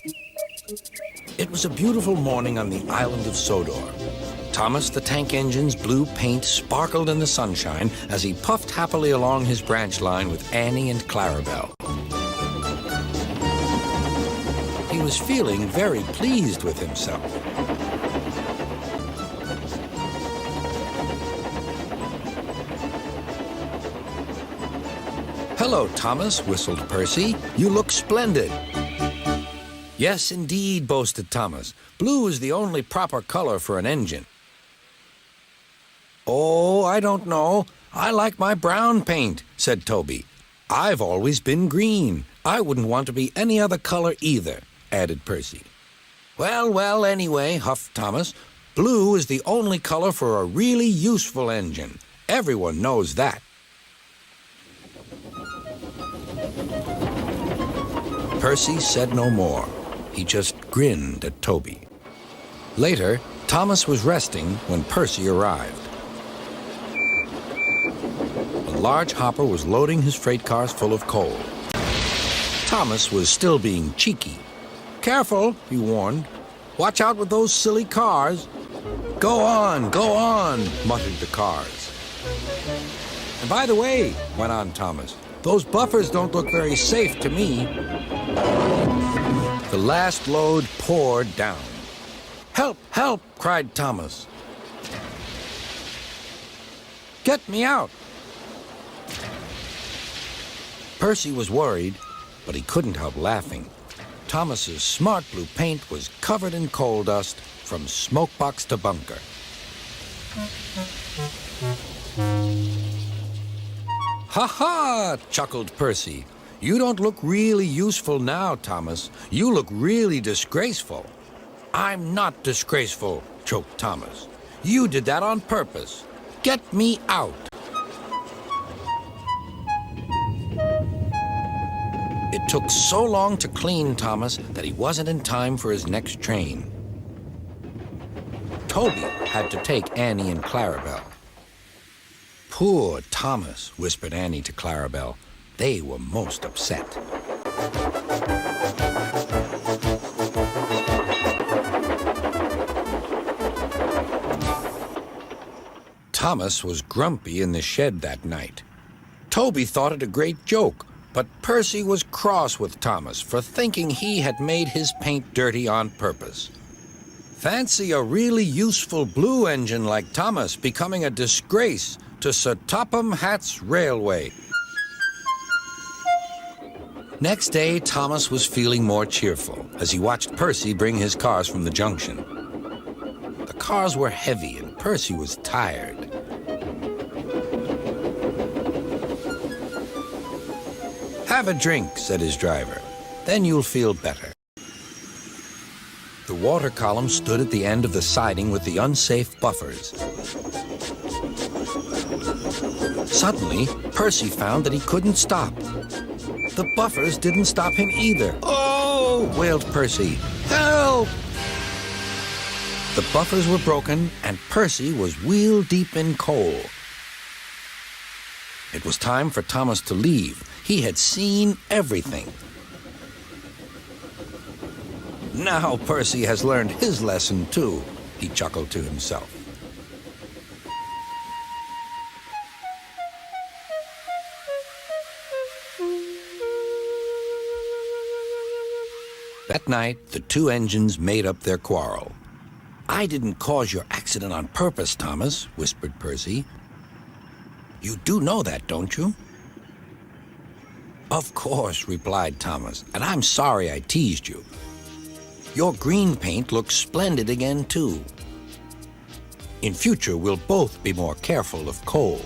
It was a beautiful morning on the island of Sodor. Thomas the Tank Engine's blue paint sparkled in the sunshine as he puffed happily along his branch line with Annie and Clarabelle. He was feeling very pleased with himself. "Hello, Thomas," whistled Percy. "You look splendid." "Yes, indeed," boasted Thomas. "Blue is the only proper color for an engine." "Oh, I don't know. I like my brown paint," said Toby. "I've always been green. I wouldn't want to be any other color either," added Percy. Well, anyway," huffed Thomas, "blue is the only color for a really useful engine. Everyone knows that." Percy said no more. He just grinned at Toby. Later, Thomas was resting when Percy arrived. A large hopper was loading his freight cars full of coal. Thomas was still being cheeky. "Careful," he warned. "Watch out with those silly cars." Go on," muttered the cars. "And by the way," went on Thomas, "those buffers don't look very safe to me." The last load poured down. "Help, help," cried Thomas. "Get me out." Percy was worried, but he couldn't help laughing. Thomas's smart blue paint was covered in coal dust from smokebox to bunker. "Ha ha!" chuckled Percy. "You don't look really useful now, Thomas. You look really disgraceful." "I'm not disgraceful," choked Thomas. "You did that on purpose. Get me out." It took so long to clean Thomas that he wasn't in time for his next train. Toby had to take Annie and Clarabelle. "Poor Thomas," whispered Annie to Clarabelle. They were most upset. Thomas was grumpy in the shed that night. Toby thought it a great joke, but Percy was cross with Thomas for thinking he had made his paint dirty on purpose. Fancy a really useful blue engine like Thomas becoming a disgrace to Sir Topham Hatt's railway. Next day, Thomas was feeling more cheerful as he watched Percy bring his cars from the junction. The cars were heavy and Percy was tired. "Have a drink," said his driver. "Then you'll feel better." The water column stood at the end of the siding with the unsafe buffers. Suddenly, Percy found that he couldn't stop. The buffers didn't stop him either. "Oh!" wailed Percy. "Help!" The buffers were broken, and Percy was wheel-deep in coal. It was time for Thomas to leave. He had seen everything. "Now Percy has learned his lesson, too," he chuckled to himself. That night, the two engines made up their quarrel. "I didn't cause your accident on purpose, Thomas," whispered Percy. "You do know that, don't you?" "Of course," replied Thomas, "and I'm sorry I teased you. Your green paint looks splendid again, too. In future, we'll both be more careful of coal."